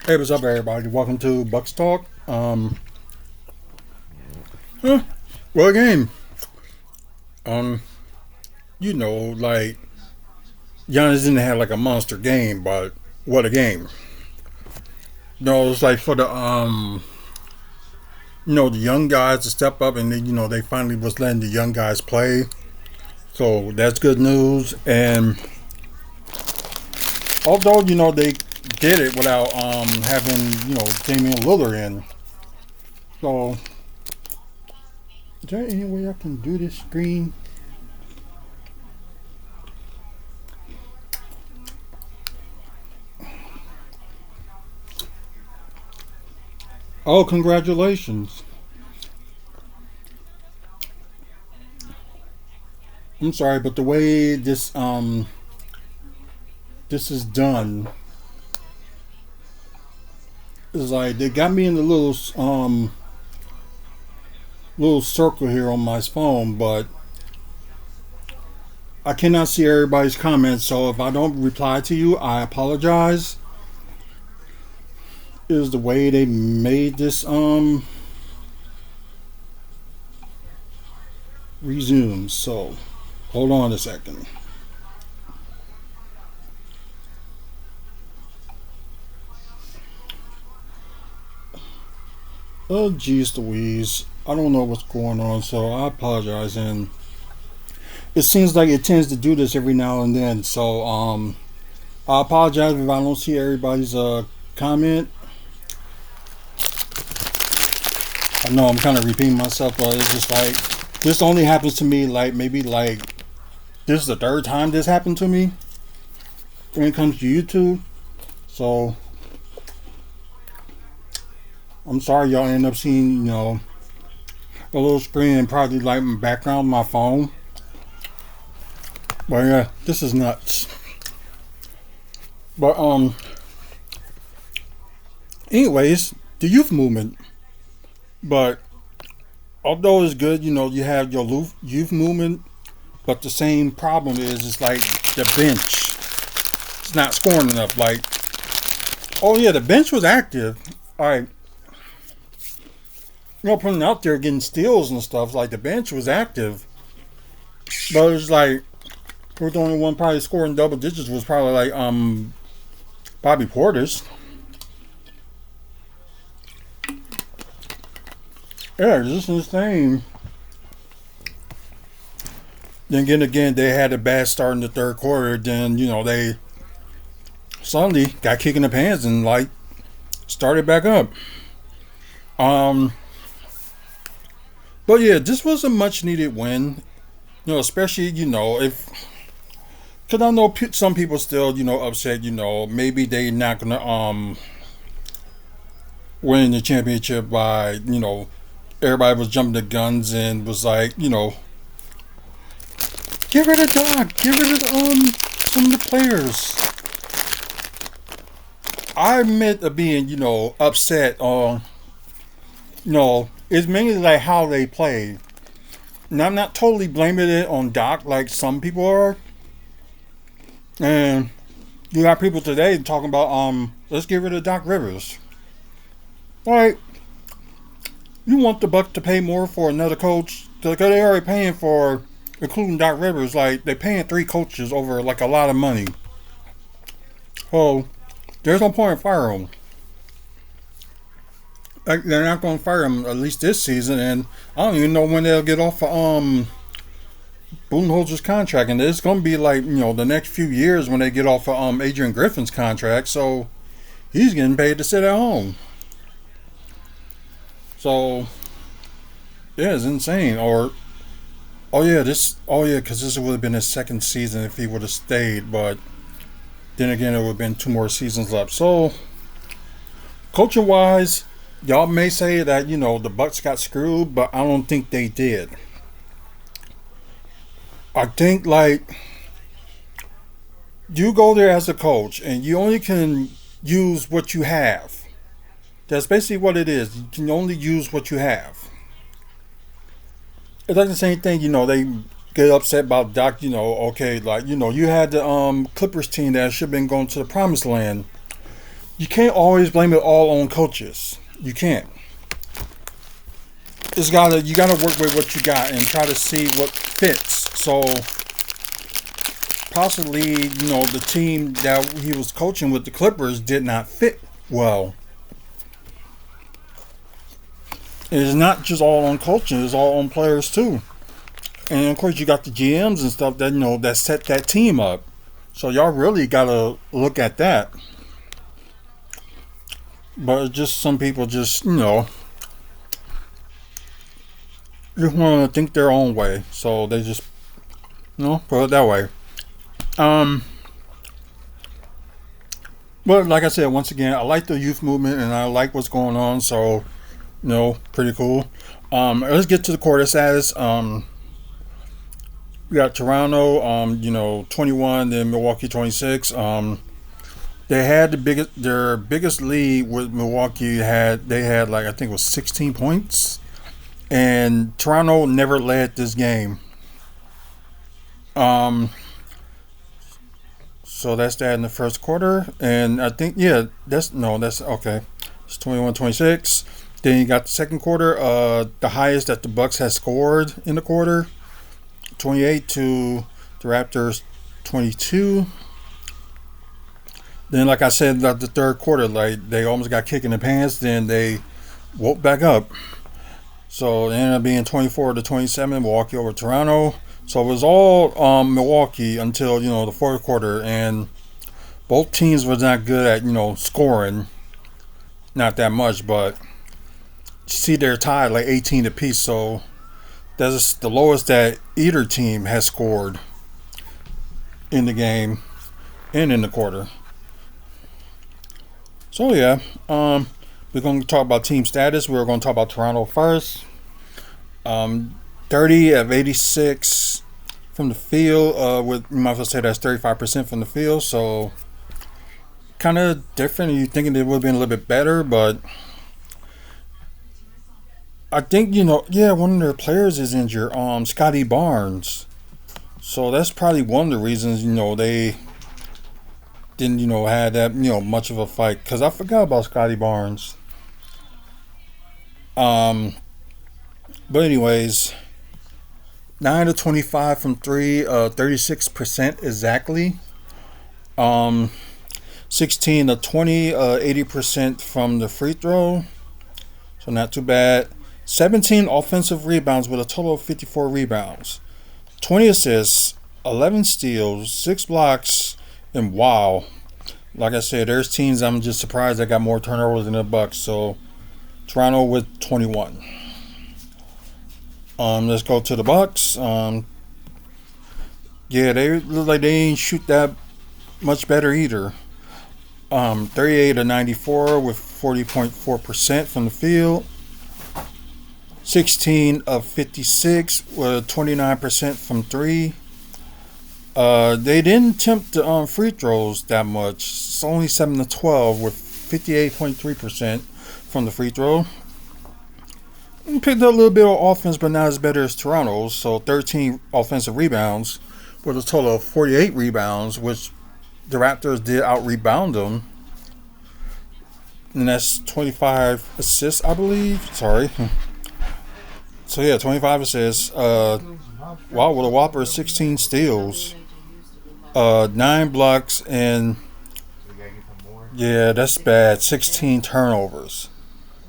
Hey, what's up, everybody? Welcome to Bucks Talk. Huh, what game? Um, like Giannis didn't have like a monster game, but what a game! No, it's like for the young guys to step up, and then they finally was letting the young guys play. So that's good news. And although they did it without having Damian Lillard in, so is there any way I can do this screen? Oh, congratulations. I'm sorry, but the way this is done is like they got me in the little circle here on my phone, but I cannot see everybody's comments. So if I don't reply to you, I apologize. Is the way they made this resume. So hold on a second. Oh, geez Louise. I don't know what's going on, so I apologize. And it seems like it tends to do this every now and then. So I apologize if I don't see everybody's comment. I know I'm kind of repeating myself, but it's just like this only happens to me like maybe like this is the third time this happened to me when it comes to YouTube. So I'm sorry y'all end up seeing a little screen and probably like my background my phone. But yeah, this is nuts. But anyways, the youth movement. But although it's good, you have your youth movement, but the same problem is it's like the bench. It's not scoring enough. Like, oh yeah, the bench was active. All right, putting out there getting steals and stuff. Like the bench was active, but it's like we're the only one probably scoring double digits was probably like Bobby Portis. Yeah, this is insane. Then again, they had a bad start in the third quarter. Then they suddenly got kicked in the pants and like started back up. Um, but yeah, this was a much needed win. Especially if because I know some people still upset. Maybe they not gonna win the championship by everybody was jumping the guns and was like get rid of Doc, get rid of some of the players. I admit to being upset on it's mainly like how they play. And I'm not totally blaming it on Doc like some people are. And you got people today talking about let's get rid of Doc Rivers. Like, you want the Bucks to pay more for another coach? Because they already paying for, including Doc Rivers, like they're paying 3 coaches over like a lot of money. So there's no point in firing them. Like, they're not going to fire him at least this season, and I don't even know when they'll get off of Budenholzer's contract, and it's going to be like the next few years when they get off of Adrian Griffin's contract. So he's getting paid to sit at home. So yeah, it's insane. Or because this would have been his second season if he would have stayed, but then again, it would have been 2 more seasons left. So coaching wise, y'all may say that the Bucks got screwed, but I don't think they did. I think like you go there as a coach and you only can use what you have. That's basically what it is. You can only use what you have. It's like the same thing, they get upset about Doc, okay, like, you had the Clippers team that should have been going to the promised land. you can't always blame it all on coaches. You can't. You gotta work with what you got and try to see what fits. So possibly, the team that he was coaching with, the Clippers, did not fit well. It's not just all on coaching; it's all on players too. And of course, you got the GMs and stuff that that set that team up. So y'all really gotta look at that. But just some people just want to think their own way, so they just put it that way. But like I said, once again, I like the youth movement and I like what's going on. So pretty cool. Let's get to the quarter status. We got Toronto, 21, then Milwaukee 26. They had their biggest lead with Milwaukee they had like, I think it was 16 points, and Toronto never led this game. So that's that in the first quarter, and I think that's okay. It's 21-26. Then you got the second quarter, the highest that the Bucks had scored in the quarter, 28 to the Raptors 22. Then, like I said, the third quarter, like they almost got kicked in the pants. Then they woke back up. So it ended up being 24-27, Milwaukee over Toronto. So it was all Milwaukee until the fourth quarter, and both teams was not good at scoring, not that much, but you see they're tied like 18 apiece. So that's the lowest that either team has scored in the game and in the quarter. So yeah, we're going to talk about team status. We're going to talk about Toronto first. 30 of 86 from the field. You might as well say that's 35% from the field. So kind of different. You're thinking it would have been a little bit better, but I think one of their players is injured. Scotty Barnes. So that's probably one of the reasons they didn't had that much of a fight, because I forgot about Scotty Barnes. But anyways, 9 to 25 from 3, 36% exactly. 16 to 20, 80% from the free throw. So not too bad. 17 offensive rebounds with a total of 54 rebounds. 20 assists, 11 steals, 6 blocks, and wow. Like I said, there's teams I'm just surprised that got more turnovers than the Bucks. So Toronto with 21. Let's go to the Bucks. They look like they ain't shoot that much better either. 38 to 94 with 40.4% from the field. 16 of 56 with 29% from 3. They didn't attempt the free throws that much. It's only 7 to 12 with 58.3% from the free throw. Picked up a little bit of offense, but not as better as Toronto's. So 13 offensive rebounds with a total of 48 rebounds, which the Raptors did out-rebound them. And that's 25 assists, I believe. Sorry. So 25 assists. Wow, with a whopper 16 steals. 9 blocks, and that's bad. 16 turnovers.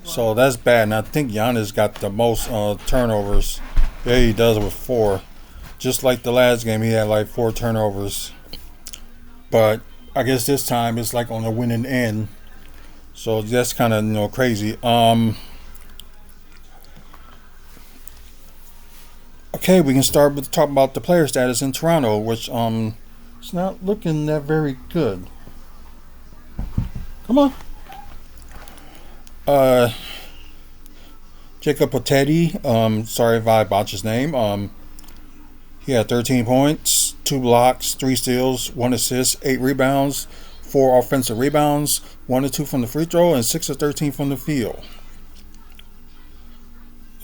So that's bad. And I think Giannis got the most turnovers. Yeah, he does with 4. Just like the last game, he had like 4 turnovers. But I guess this time it's like on the winning end. So that's kind of crazy. Okay, we can start with talking about the player status in Toronto, which it's not looking that very good. Come on. Jacob Potetti, sorry if I botched his name. He had 13 points, 2 blocks, 3 steals, 1 assist, 8 rebounds, 4 offensive rebounds, 1 to 2 from the free throw, and 6 of 13 from the field.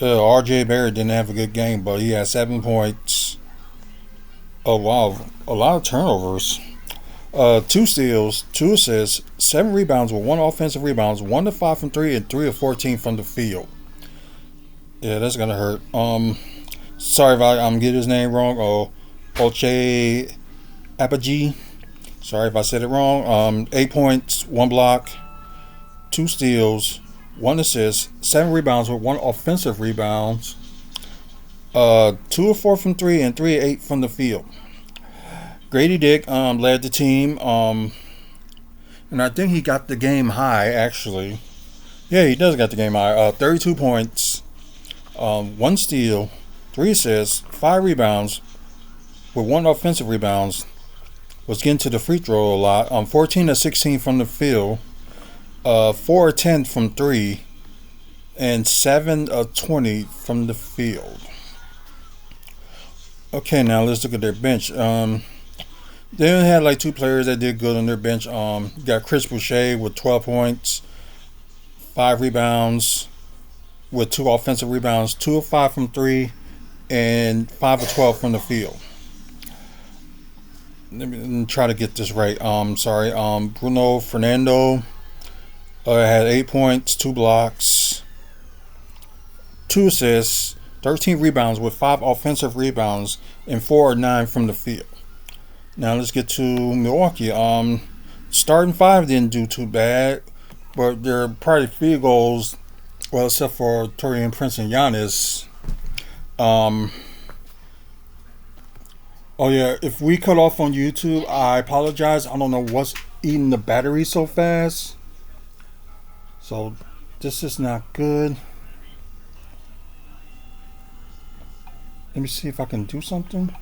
RJ Barrett didn't have a good game, but he had 7 points. Oh wow, a lot of turnovers. 2 steals, 2 assists, 7 rebounds with 1 offensive rebounds, 1 to 5 from 3, and 3 of 14 from the field. Yeah, that's gonna hurt. Sorry if I'm getting his name wrong. Oche Apogee. Sorry if I said it wrong. 8 points, 1 block, 2 steals, 1 assist, 7 rebounds with 1 offensive rebounds. 2 of 4 from 3 and 3 of 8 from the field. Grady Dick led the team, and I think he got the game high actually. Yeah, he does got the game high. 32 points, 1 steal, 3 assists, 5 rebounds, with 1 offensive rebounds. Was getting to the free throw a lot. 14 of 16 from the field, 4 of 10 from 3, and 7 of 20 from the field. Okay, now let's look at their bench. They only had like 2 players that did good on their bench. Got Chris Boucher with 12 points, 5 rebounds, with 2 offensive rebounds, 2 of 5 from 3, and 5 of 12 from the field. Let me try to get this right. Sorry. Bruno Fernando had 8 points, 2 blocks, 2 assists, 13 rebounds with 5 offensive rebounds, and 4 or 9 from the field. Now let's get to Milwaukee. Starting 5 didn't do too bad, but their probably field goals, well, except for Taurean Prince and Giannis. Oh yeah, if we cut off on YouTube, I apologize. I don't know what's eating the battery so fast. So this is not good. Let me see if I can do something.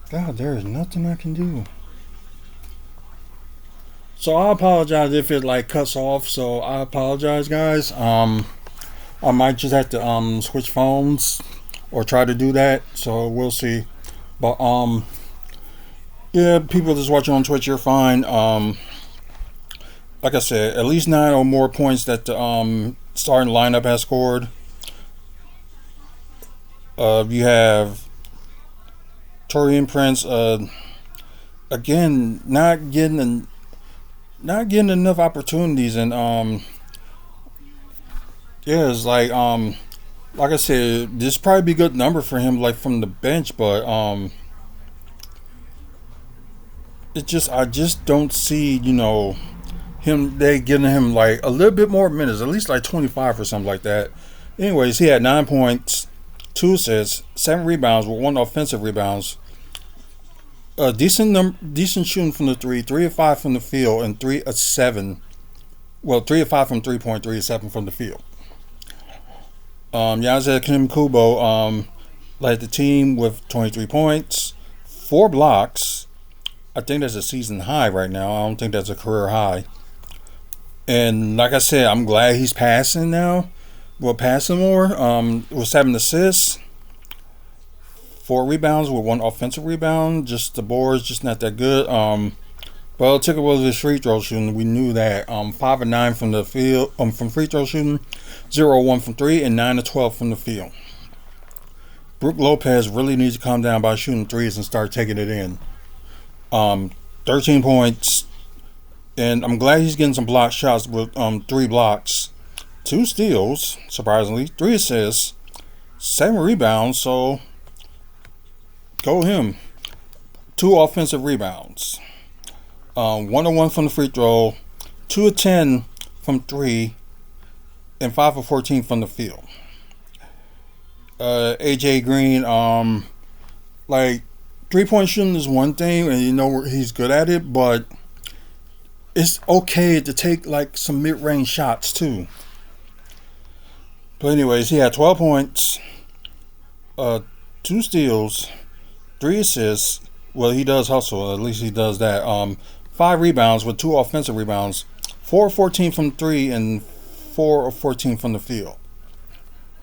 God, there is nothing I can do. So I apologize if it like cuts off. So I apologize, guys. I might just have to switch phones or try to do that. So we'll see. But yeah, people just watching on Twitch, you're fine. Like I said, at least 9 or more points that the starting lineup has scored. You have Taurean Prince again not getting enough opportunities, and yeah, it's like I said, this probably be a good number for him, like from the bench, but I just don't see, they giving him like a little bit more minutes, at least like 25 or something like that. Anyways, he had 9 points, 2 assists, 7 rebounds with 1 offensive rebounds. Decent shooting from the 3 of 5 from the field, and 3 of 7. Well, 3 of 5 from 3-point, 3 of 7 from the field. Yazid Kim Kubo led the team with 23 points, 4 blocks. I think that's a season high right now. I don't think that's a career high. And like I said, I'm glad he's passing now. Well, passing more. With 7 assists, 4 rebounds with 1 offensive rebound. Just the boards, just not that good. Well, it took away his free throw shooting. We knew that. 5 of 9 from the field, from free throw shooting, 0 of 1 from 3, and 9 of 12 from the field. Brook Lopez really needs to calm down by shooting threes and start taking it in. 13 points, and I'm glad he's getting some block shots with 3 blocks, 2 steals, surprisingly, 3 assists, 7 rebounds. So go him. 2 offensive rebounds. 1 of 1 from the free throw, 2 of 10 from 3, and 5 of 14 from the field. AJ Green, like 3-point shooting is one thing, and he's good at it, but it's okay to take like some mid-range shots too. But anyways, he had 12 points, 2 steals, 3 assists. Well, he does hustle. At least he does that. 5 rebounds with 2 offensive rebounds, 4 of 14 from 3, and 4 of 14 from the field.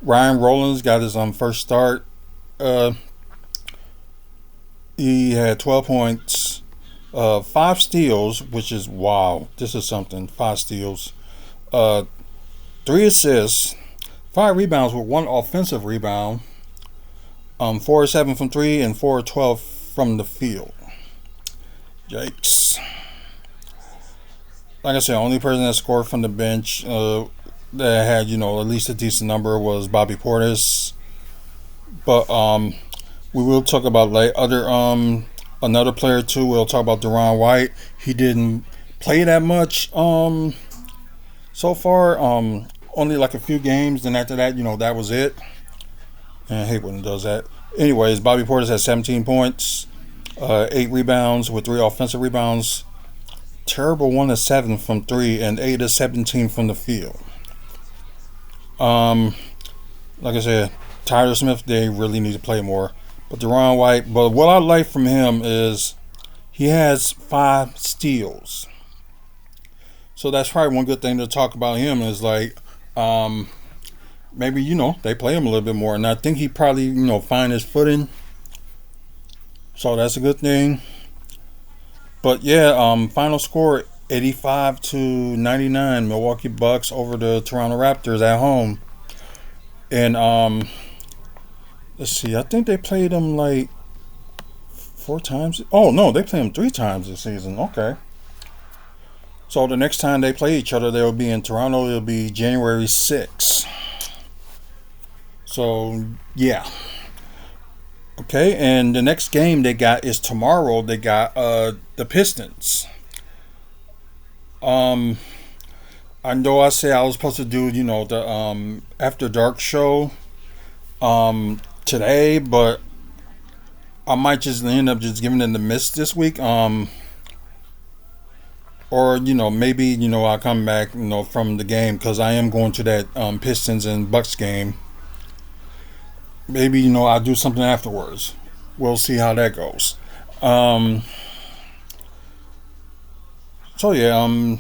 Ryan Rollins got his first start. He had 12 points, 5 steals, which is wow. This is something. 5 steals, 3 assists, 5 rebounds with 1 offensive rebound. 4 of 7 from 3 and 4 of 12 from the field. Yikes. Like I said, only person that scored from the bench that had, at least a decent number was Bobby Portis. But we will talk about another player too. We'll talk about Deron White. He didn't play that much so far. Only like a few games. Then after that, that was it. And I hate when it does that. Anyways, Bobby Portis had 17 points, 8 rebounds with 3 offensive rebounds. Terrible 1 of 7 from 3 and 8 of 17 from the field. Like I said, Tyler Smith, they really need to play more. But Deron White, but what I like from him is he has 5 steals. So that's probably one good thing to talk about him is like, maybe, they play him a little bit more. And I think he probably, find his footing. So that's a good thing. But yeah, final score 85-99, Milwaukee Bucks over the Toronto Raptors at home. And let's see, I think they played them like 4 times. Oh no, they played them 3 times this season. Okay. So the next time they play each other, they'll be in Toronto. It'll be January 6th. So yeah. Okay, and the next game they got is tomorrow. They got the Pistons. I know I said I was supposed to do, the After Dark show today, but I might just end up just giving it the miss this week. Or maybe I'll come back from the game because I am going to that Pistons and Bucks game. Maybe I'll do something afterwards. We'll see how that goes. So yeah,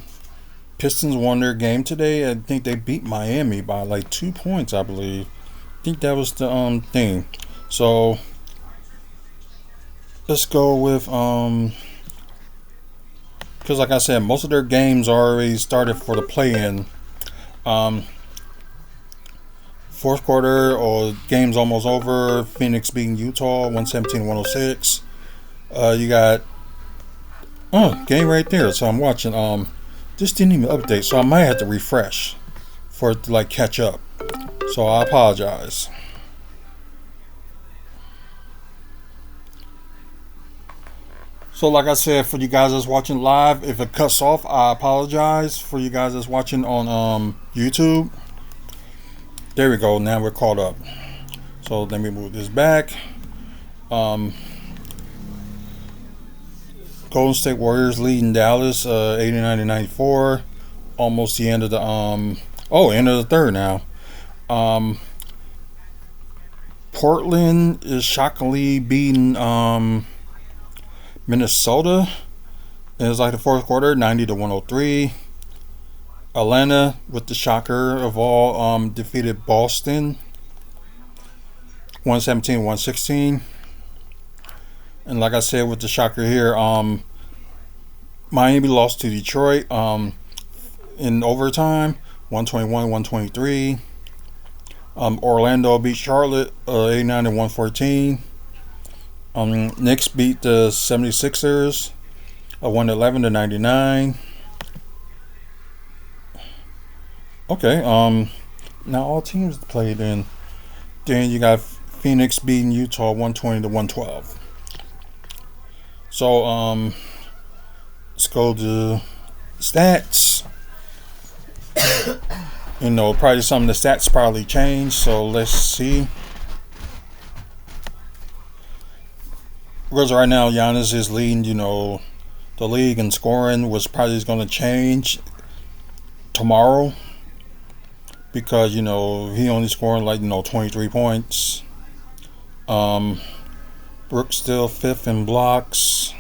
Pistons won their game today. I think they beat Miami by like 2 points, I believe. I think that was the thing. So let's go with because like I said, most of their games already started for the play-in. Fourth quarter or game's almost over. Phoenix beating Utah 117-106. You got game right there. So I'm watching. This didn't even update, so I might have to refresh for it to like catch up. So I apologize. So like I said, for you guys that's watching live, if it cuts off, I apologize. For you guys that's watching on YouTube. There we go. Now we're caught up. So let me move this back. Golden State Warriors leading Dallas 89-94. Almost the end of the end of the third now. Portland is shockingly beating Minnesota. It was like the fourth quarter, 90-103. Atlanta, with the shocker of all, defeated Boston 117-116. And like I said, with the shocker here, Miami lost to Detroit in overtime 121-123. Orlando beat Charlotte 89-114. Knicks beat the 76ers 111-99. Okay, now all teams played in. Then you got Phoenix beating Utah 120-112. So let's go to stats. Probably some of the stats probably changed. So let's see. Because right now Giannis is leading, the league in scoring, which probably is going to change tomorrow. Because, he only scoring like, 23 points. Brooks still 5th in blocks.